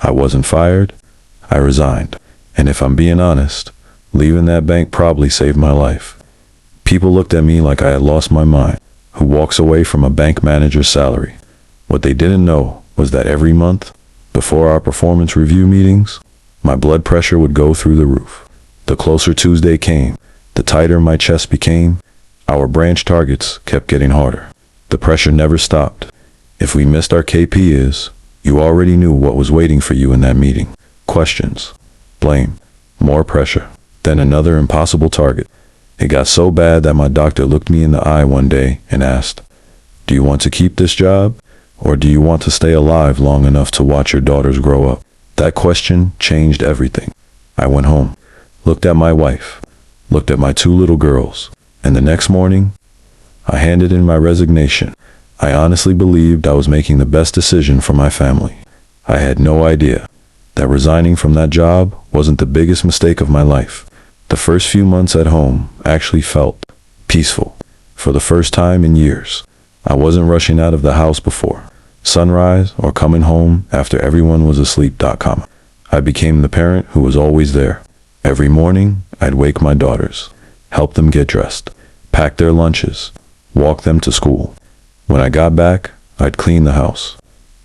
I wasn't fired. I resigned. And if I'm being honest, leaving that bank probably saved my life. People looked at me like I had lost my mind. Who walks away from a bank manager's salary? What they didn't know was that every month, before our performance review meetings, my blood pressure would go through the roof. The closer Tuesday came, the tighter my chest became. Our branch targets kept getting harder. The pressure never stopped. If we missed our KPIs, you already knew what was waiting for you in that meeting. Questions, blame, more pressure, then another impossible target. It got so bad that my doctor looked me in the eye one day and asked, "Do you want to keep this job, or do you want to stay alive long enough to watch your daughters grow up?" That question changed everything. I went home, looked at my wife, looked at my 2 little girls, and the next morning, I handed in my resignation. I honestly believed I was making the best decision for my family. I had no idea that resigning from that job wasn't the biggest mistake of my life. The first few months at home actually felt peaceful. For the first time in years, I wasn't rushing out of the house before sunrise or coming home after everyone was asleep. I became the parent who was always there. Every morning, I'd wake my daughters, help them get dressed, pack their lunches, walk them to school. When I got back, I'd clean the house,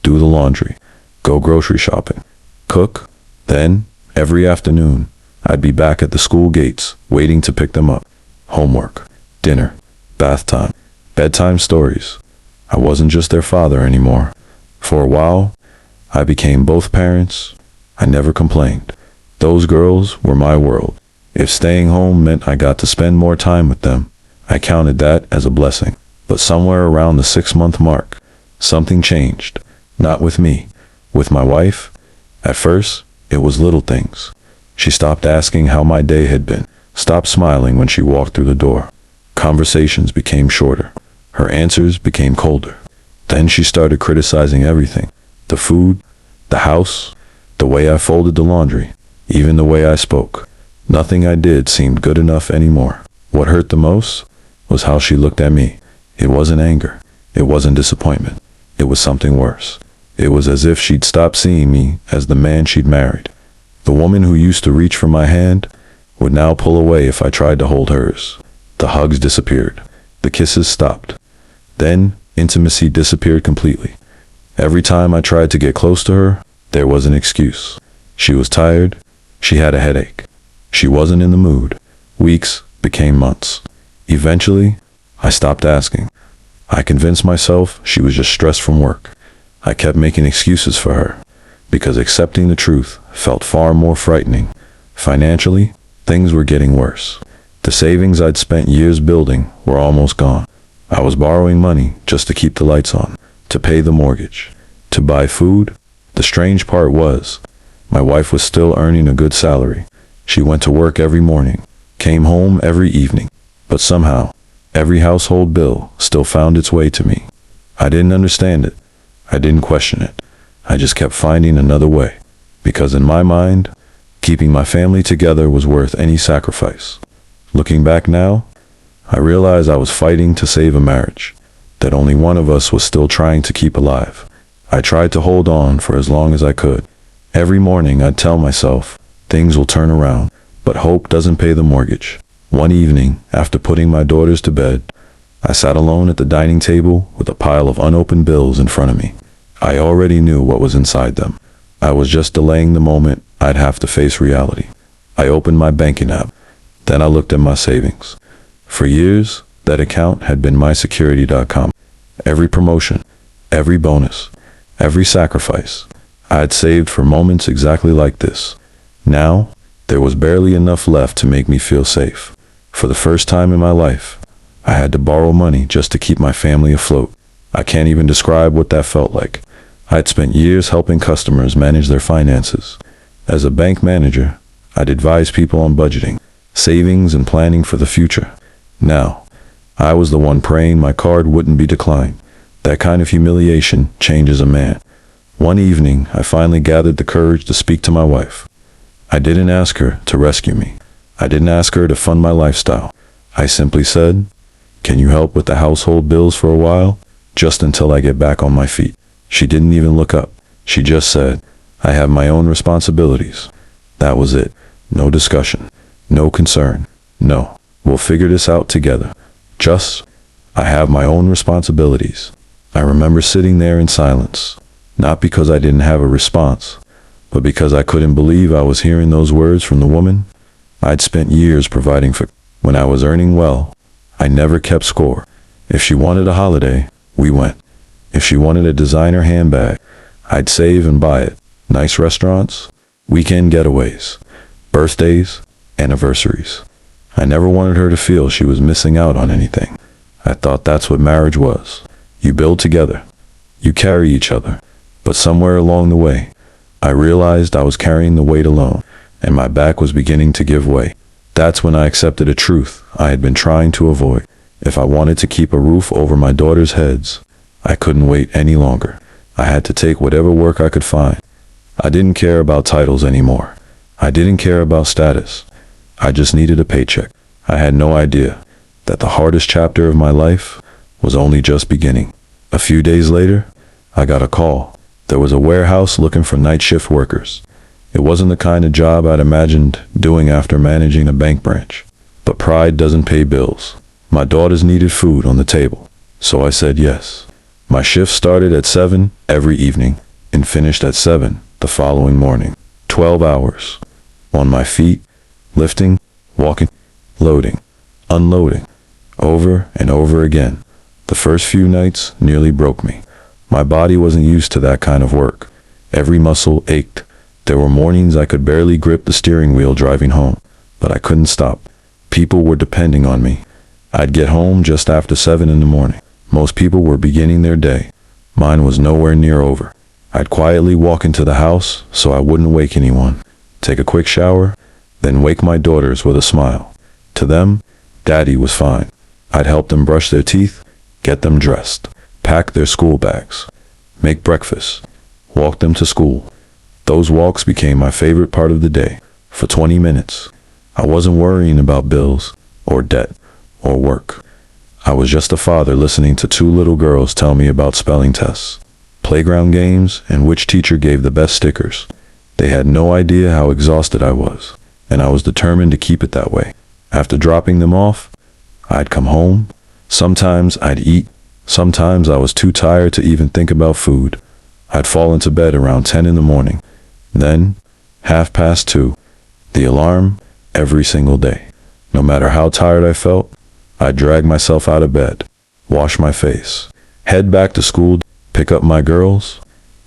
do the laundry, go grocery shopping, cook. Then, every afternoon, I'd be back at the school gates, waiting to pick them up. Homework, dinner, bath time, bedtime stories. I wasn't just their father anymore. For a while, I became both parents. I never complained. Those girls were my world. If staying home meant I got to spend more time with them, I counted that as a blessing. But somewhere around the 6-month mark, something changed. Not with me, with my wife. At first, it was little things. She stopped asking how my day had been, stopped smiling when she walked through the door. Conversations became shorter. Her answers became colder. Then she started criticizing everything. The food, the house, the way I folded the laundry, even the way I spoke. Nothing I did seemed good enough anymore. What hurt the most was how she looked at me. It wasn't anger. It wasn't disappointment. It was something worse. It was as if she'd stopped seeing me as the man she'd married. The woman who used to reach for my hand would now pull away if I tried to hold hers. The hugs disappeared. The kisses stopped. Then, intimacy disappeared completely. Every time I tried to get close to her, there was an excuse. She was tired. She had a headache. She wasn't in the mood. Weeks became months. Eventually, I stopped asking. I convinced myself she was just stressed from work. I kept making excuses for her, because accepting the truth felt far more frightening. Financially, things were getting worse. The savings I'd spent years building were almost gone. I was borrowing money just to keep the lights on, to pay the mortgage, to buy food. The strange part was, my wife was still earning a good salary. She went to work every morning, came home every evening, but somehow, every household bill still found its way to me. I didn't understand it. I didn't question it. I just kept finding another way, because in my mind, keeping my family together was worth any sacrifice. Looking back now, I realized I was fighting to save a marriage, that only one of us was still trying to keep alive. I tried to hold on for as long as I could. Every morning I'd tell myself, things will turn around, but hope doesn't pay the mortgage. One evening, after putting my daughters to bed, I sat alone at the dining table with a pile of unopened bills in front of me. I already knew what was inside them. I was just delaying the moment I'd have to face reality. I opened my banking app. Then I looked at my savings. For years, that account had been my security. Every promotion, every bonus, every sacrifice, I had saved for moments exactly like this. Now, there was barely enough left to make me feel safe. For the first time in my life, I had to borrow money just to keep my family afloat. I can't even describe what that felt like. I had spent years helping customers manage their finances. As a bank manager, I'd advise people on budgeting, savings, and planning for the future. Now, I was the one praying my card wouldn't be declined. That kind of humiliation changes a man. One evening, I finally gathered the courage to speak to my wife. I didn't ask her to rescue me. I didn't ask her to fund my lifestyle. I simply said, "Can you help with the household bills for a while? Just until I get back on my feet." She didn't even look up. She just said, I have my own responsibilities. That was it. No discussion. No concern. No. We'll figure this out together. Just, I have my own responsibilities. I remember sitting there in silence, not because I didn't have a response, but because I couldn't believe I was hearing those words from the woman I'd spent years providing for. When I was earning well, I never kept score. If she wanted a holiday, we went. If she wanted a designer handbag, I'd save and buy it. Nice restaurants, weekend getaways, birthdays, anniversaries. I never wanted her to feel she was missing out on anything. I thought that's what marriage was. You build together. You carry each other. But somewhere along the way, I realized I was carrying the weight alone, and my back was beginning to give way. That's when I accepted a truth I had been trying to avoid. If I wanted to keep a roof over my daughters' heads, I couldn't wait any longer. I had to take whatever work I could find. I didn't care about titles anymore. I didn't care about status. I just needed a paycheck. I had no idea that the hardest chapter of my life was only just beginning. A few days later, I got a call. There was a warehouse looking for night shift workers. It wasn't the kind of job I'd imagined doing after managing a bank branch. But pride doesn't pay bills. My daughters needed food on the table, so I said yes. My shift started at 7 every evening and finished at 7 the following morning. 12 hours. On my feet, lifting, walking, loading, unloading, over and over again. The first few nights nearly broke me. My body wasn't used to that kind of work. Every muscle ached. There were mornings I could barely grip the steering wheel driving home, but I couldn't stop. People were depending on me. I'd get home just after 7 in the morning. Most people were beginning their day. Mine was nowhere near over. I'd quietly walk into the house so I wouldn't wake anyone, take a quick shower, then wake my daughters with a smile. To them, Daddy was fine. I'd help them brush their teeth, get them dressed, pack their school bags, make breakfast, walk them to school. Those walks became my favorite part of the day. For 20 minutes, I wasn't worrying about bills, or debt, or work. I was just a father listening to 2 little girls tell me about spelling tests, playground games, and which teacher gave the best stickers. They had no idea how exhausted I was, and I was determined to keep it that way. After dropping them off, I'd come home. Sometimes I'd eat. Sometimes I was too tired to even think about food. I'd fall into bed around 10 in the morning. Then, 2:30, the alarm, every single day. No matter how tired I felt, I'd drag myself out of bed, wash my face, head back to school, pick up my girls,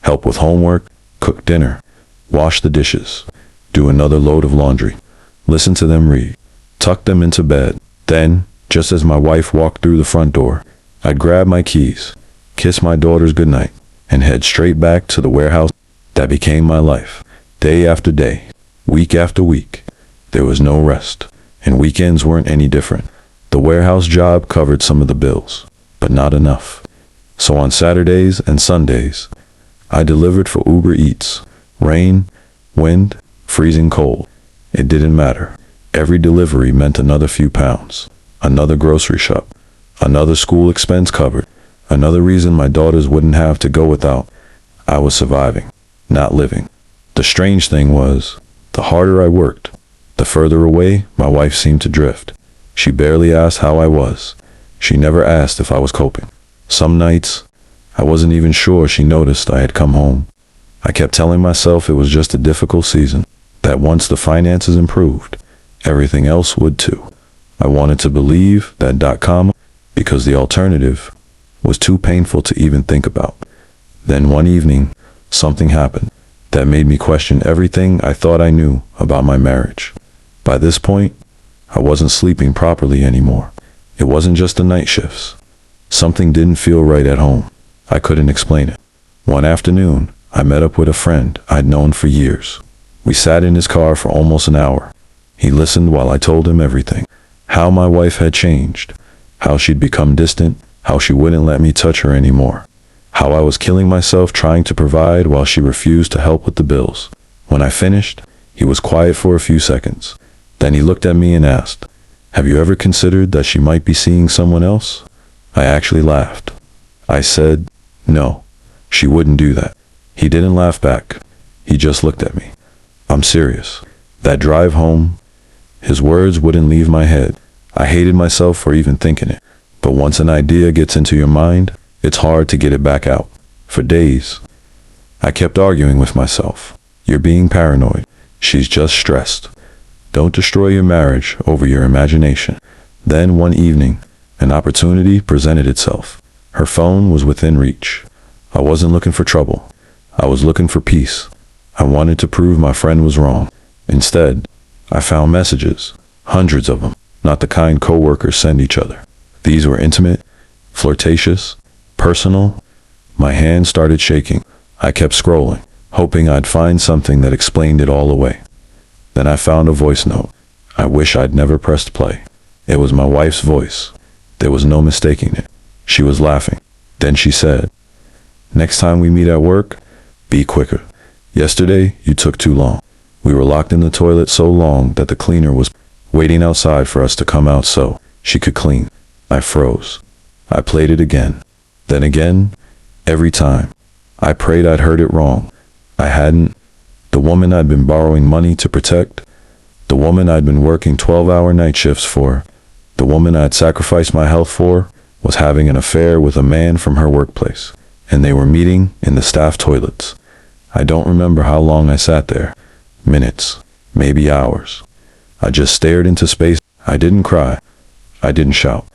help with homework, cook dinner, wash the dishes, do another load of laundry, listen to them read, tuck them into bed. Then, just as my wife walked through the front door, I'd grab my keys, kiss my daughters goodnight, and head straight back to the warehouse. That became my life. Day after day, week after week. There was no rest, and weekends weren't any different. The warehouse job covered some of the bills, but not enough. So on Saturdays and Sundays, I delivered for Uber Eats. Rain, wind, freezing cold. It didn't matter. Every delivery meant another few pounds, another grocery shop, another school expense covered, another reason my daughters wouldn't have to go without. I was surviving, not living. The strange thing was, the harder I worked, the further away my wife seemed to drift. She barely asked how I was. She never asked if I was coping. Some nights, I wasn't even sure she noticed I had come home. I kept telling myself it was just a difficult season, that once the finances improved, everything else would too. I wanted to believe that because the alternative was too painful to even think about. Then one evening, something happened that made me question everything I thought I knew about my marriage. By this point, I wasn't sleeping properly anymore. It wasn't just the night shifts. Something didn't feel right at home. I couldn't explain it. One afternoon, I met up with a friend I'd known for years. We sat in his car for almost an hour. He listened while I told him everything. How my wife had changed. How she'd become distant. How she wouldn't let me touch her anymore. How I was killing myself trying to provide while she refused to help with the bills. When I finished, he was quiet for a few seconds. Then he looked at me and asked, "Have you ever considered that she might be seeing someone else?" I actually laughed. I said, "No, she wouldn't do that." He didn't laugh back. He just looked at me. I'm serious. That drive home, his words wouldn't leave my head. I hated myself for even thinking it. But once an idea gets into your mind, it's hard to get it back out. For days, I kept arguing with myself. You're being paranoid. She's just stressed. Don't destroy your marriage over your imagination. Then one evening, an opportunity presented itself. Her phone was within reach. I wasn't looking for trouble. I was looking for peace. I wanted to prove my friend was wrong. Instead, I found messages, hundreds of them, not the kind coworkers send each other. These were intimate, flirtatious, personal. My hand started shaking. I kept scrolling, hoping I'd find something that explained it all away. Then I found a voice note. I wish I'd never pressed play. It was my wife's voice. There was no mistaking it. She was laughing. Then she said, "Next time we meet at work, be quicker. Yesterday, you took too long. We were locked in the toilet so long that the cleaner was waiting outside for us to come out so she could clean." I froze. I played it again. Then again, every time. I prayed I'd heard it wrong. I hadn't. The woman I'd been borrowing money to protect, the woman I'd been working 12-hour night shifts for, the woman I'd sacrificed my health for, was having an affair with a man from her workplace, and they were meeting in the staff toilets. I don't remember how long I sat there. Minutes, maybe hours. I just stared into space. I didn't cry. I didn't shout.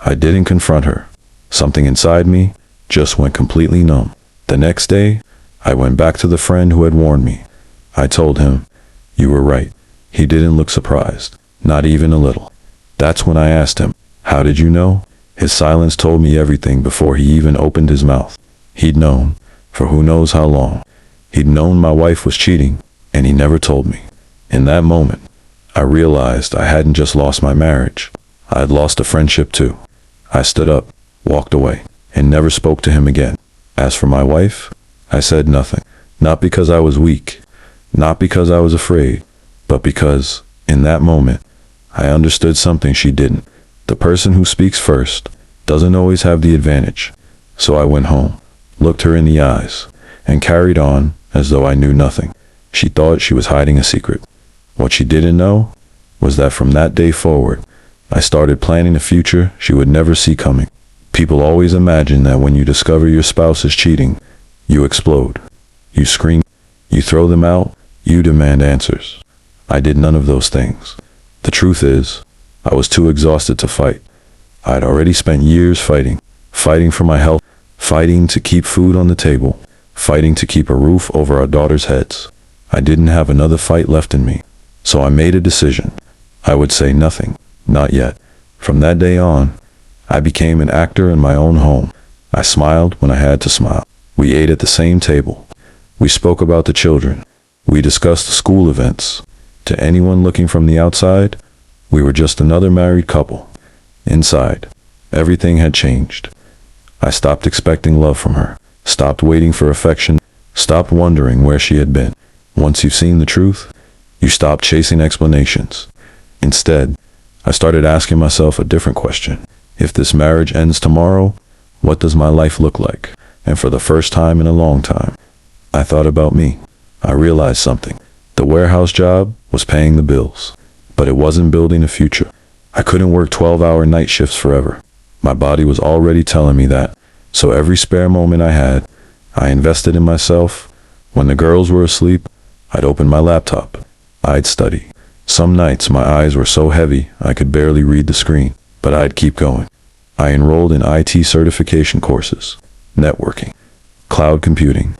I didn't confront her. Something inside me just went completely numb. The next day, I went back to the friend who had warned me. I told him, "You were right." He didn't look surprised, not even a little. That's when I asked him, "How did you know?" His silence told me everything before he even opened his mouth. He'd known, for who knows how long. He'd known my wife was cheating, and he never told me. In that moment, I realized I hadn't just lost my marriage. I had lost a friendship too. I stood up, walked away, and never spoke to him again. As for my wife, I said nothing. Not because I was weak, not because I was afraid, but because, in that moment, I understood something she didn't. The person who speaks first doesn't always have the advantage. So I went home, looked her in the eyes, and carried on as though I knew nothing. She thought she was hiding a secret. What she didn't know was that from that day forward, I started planning a future she would never see coming. People always imagine that when you discover your spouse is cheating, you explode. You scream. You throw them out. You demand answers. I did none of those things. The truth is, I was too exhausted to fight. I'd already spent years fighting for my health, fighting to keep food on the table, fighting to keep a roof over our daughters' heads. I didn't have another fight left in me. So I made a decision. I would say nothing, not yet. From that day on, I became an actor in my own home. I smiled when I had to smile. We ate at the same table. We spoke about the children. We discussed the school events. To anyone looking from the outside, we were just another married couple. Inside, everything had changed. I stopped expecting love from her, stopped waiting for affection, stopped wondering where she had been. Once you've seen the truth, you stop chasing explanations. Instead, I started asking myself a different question. If this marriage ends tomorrow, what does my life look like? And for the first time in a long time, I thought about me. I realized something. The warehouse job was paying the bills, but it wasn't building a future. I couldn't work 12-hour night shifts forever. My body was already telling me that. So every spare moment I had, I invested in myself. When the girls were asleep, I'd open my laptop. I'd study. Some nights my eyes were so heavy I could barely read the screen, but I'd keep going. I enrolled in IT certification courses, networking, cloud computing,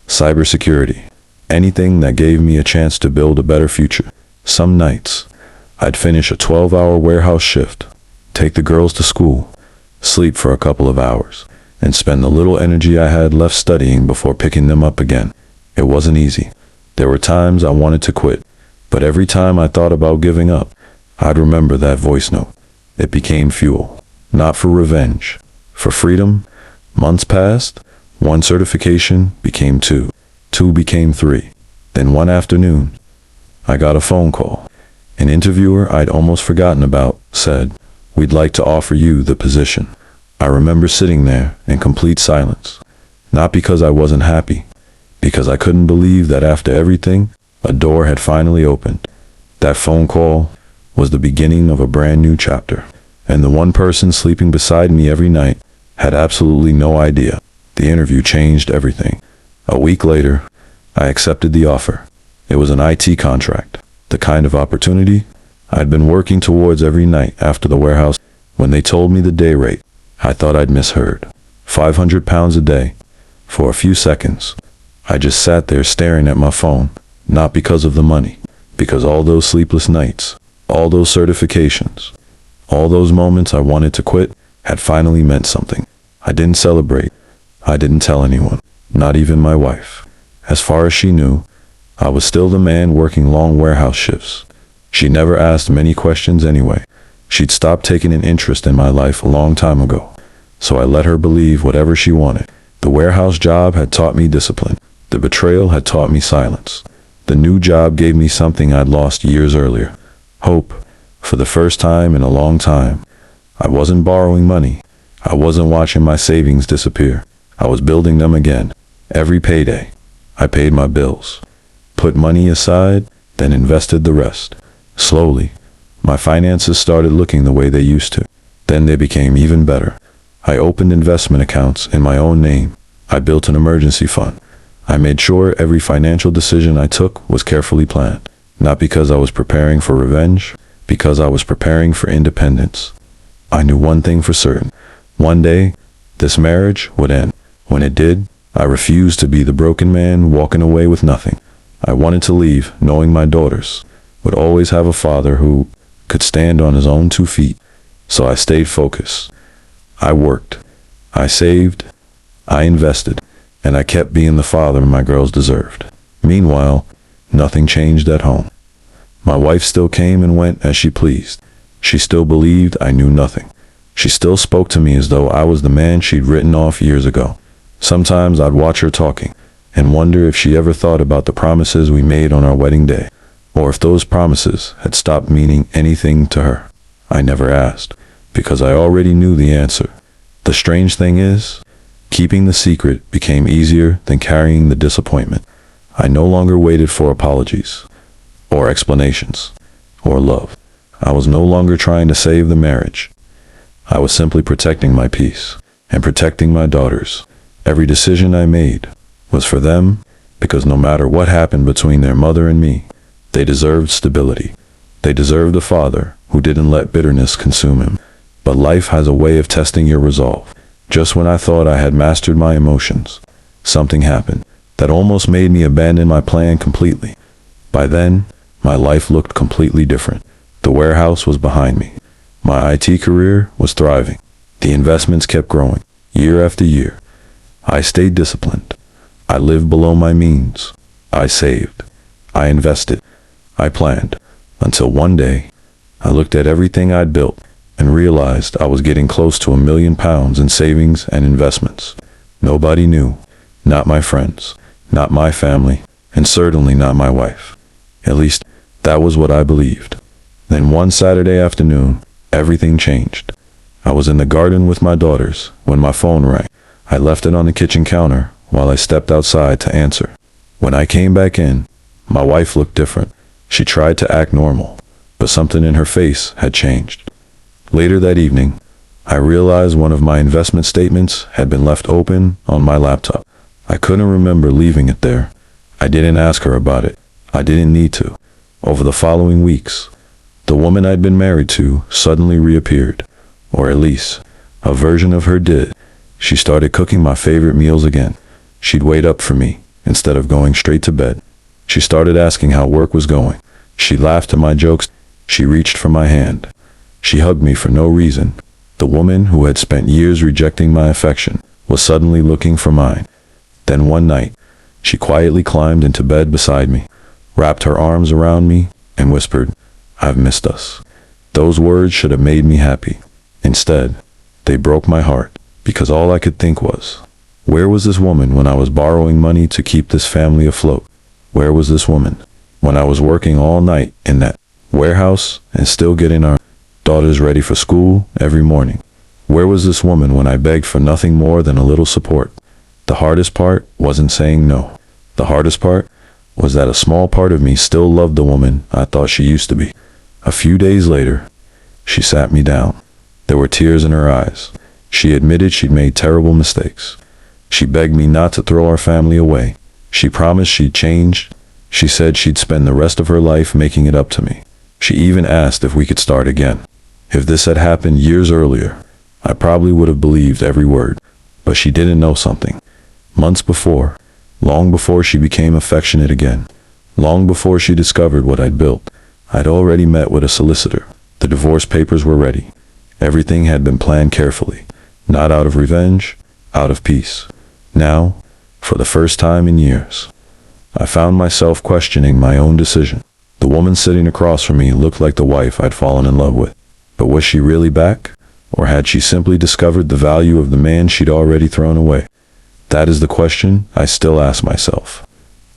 cybersecurity, anything that gave me a chance to build a better future. Some nights, I'd finish a 12-hour warehouse shift, take the girls to school, sleep for a couple of hours, and spend the little energy I had left studying before picking them up again. It wasn't easy. There were times I wanted to quit, but every time I thought about giving up, I'd remember that voice note. It became fuel, not for revenge, for freedom. Months passed, one certification became two, two became three. Then one afternoon, I got a phone call. An interviewer I'd almost forgotten about said, "We'd like to offer you the position." I remember sitting there in complete silence, not because I wasn't happy, because I couldn't believe that after everything, a door had finally opened. That phone call was the beginning of a brand new chapter, and the one person sleeping beside me every night had absolutely no idea. The interview changed everything. A week later, I accepted the offer. It was an IT contract, the kind of opportunity I'd been working towards every night after the warehouse. When they told me the day rate, I thought I'd misheard. £500 a day. For a few seconds, I just sat there staring at my phone, not because of the money, because all those sleepless nights, all those certifications, all those moments I wanted to quit had finally meant something. I didn't celebrate. I didn't tell anyone, not even my wife. As far as she knew, I was still the man working long warehouse shifts. She never asked many questions anyway. She'd stopped taking an interest in my life a long time ago, so I let her believe whatever she wanted. The warehouse job had taught me discipline. The betrayal had taught me silence. The new job gave me something I'd lost years earlier: hope. For the first time in a long time, I wasn't borrowing money. I wasn't watching my savings disappear. I was building them again. Every payday, I paid my bills, put money aside, then invested the rest. Slowly, my finances started looking the way they used to. Then they became even better. I opened investment accounts in my own name. I built an emergency fund. I made sure every financial decision I took was carefully planned. Not because I was preparing for revenge, because I was preparing for independence. I knew one thing for certain. One day, this marriage would end. When it did, I refused to be the broken man walking away with nothing. I wanted to leave, knowing my daughters would always have a father who could stand on his own 2 feet. So I stayed focused. I worked. I saved. I invested. And I kept being the father my girls deserved. Meanwhile, nothing changed at home. My wife still came and went as she pleased. She still believed I knew nothing. She still spoke to me as though I was the man she'd written off years ago. Sometimes I'd watch her talking and wonder if she ever thought about the promises we made on our wedding day, or if those promises had stopped meaning anything to her. I never asked, because I already knew the answer. The strange thing is, keeping the secret became easier than carrying the disappointment. I no longer waited for apologies, or explanations, or love. I was no longer trying to save the marriage. I was simply protecting my peace, and protecting my daughters. Every decision I made was for them, because no matter what happened between their mother and me, they deserved stability. They deserved a father who didn't let bitterness consume him. But life has a way of testing your resolve. Just when I thought I had mastered my emotions, something happened that almost made me abandon my plan completely. By then, my life looked completely different. The warehouse was behind me. My IT career was thriving. The investments kept growing, year after year. I stayed disciplined. I lived below my means. I saved. I invested. I planned. Until one day, I looked at everything I'd built and realized I was getting close to £1 million in savings and investments. Nobody knew. Not my friends. Not my family. And certainly not my wife. At least, that was what I believed. Then one Saturday afternoon, everything changed. I was in the garden with my daughters when my phone rang. I left it on the kitchen counter while I stepped outside to answer. When I came back in, my wife looked different. She tried to act normal, but something in her face had changed. Later that evening, I realized one of my investment statements had been left open on my laptop. I couldn't remember leaving it there. I didn't ask her about it. I didn't need to. Over the following weeks, the woman I'd been married to suddenly reappeared, or at least, a version of her did. She started cooking my favorite meals again. She'd wait up for me instead of going straight to bed. She started asking how work was going. She laughed at my jokes. She reached for my hand. She hugged me for no reason. The woman who had spent years rejecting my affection was suddenly looking for mine. Then one night, she quietly climbed into bed beside me, wrapped her arms around me, and whispered, "I've missed us." Those words should have made me happy. Instead, they broke my heart, because all I could think was, where was this woman when I was borrowing money to keep this family afloat? Where was this woman when I was working all night in that warehouse and still getting our daughters ready for school every morning? Where was this woman when I begged for nothing more than a little support? The hardest part wasn't saying no. The hardest part was that a small part of me still loved the woman I thought she used to be. A few days later, she sat me down. There were tears in her eyes. She admitted she'd made terrible mistakes. She begged me not to throw our family away. She promised she'd change. She said she'd spend the rest of her life making it up to me. She even asked if we could start again. If this had happened years earlier, I probably would have believed every word. But she didn't know something. Months before, long before she became affectionate again, long before she discovered what I'd built, I'd already met with a solicitor. The divorce papers were ready. Everything had been planned carefully, not out of revenge, out of peace. Now, for the first time in years, I found myself questioning my own decision. The woman sitting across from me looked like the wife I'd fallen in love with. But was she really back? Or had she simply discovered the value of the man she'd already thrown away? That is the question I still ask myself.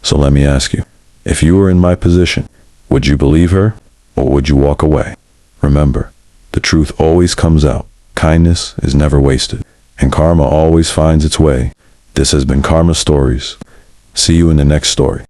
So let me ask you, if you were in my position, would you believe her, or would you walk away? Remember, the truth always comes out. Kindness is never wasted, and karma always finds its way. This has been Karma Stories. See you in the next story.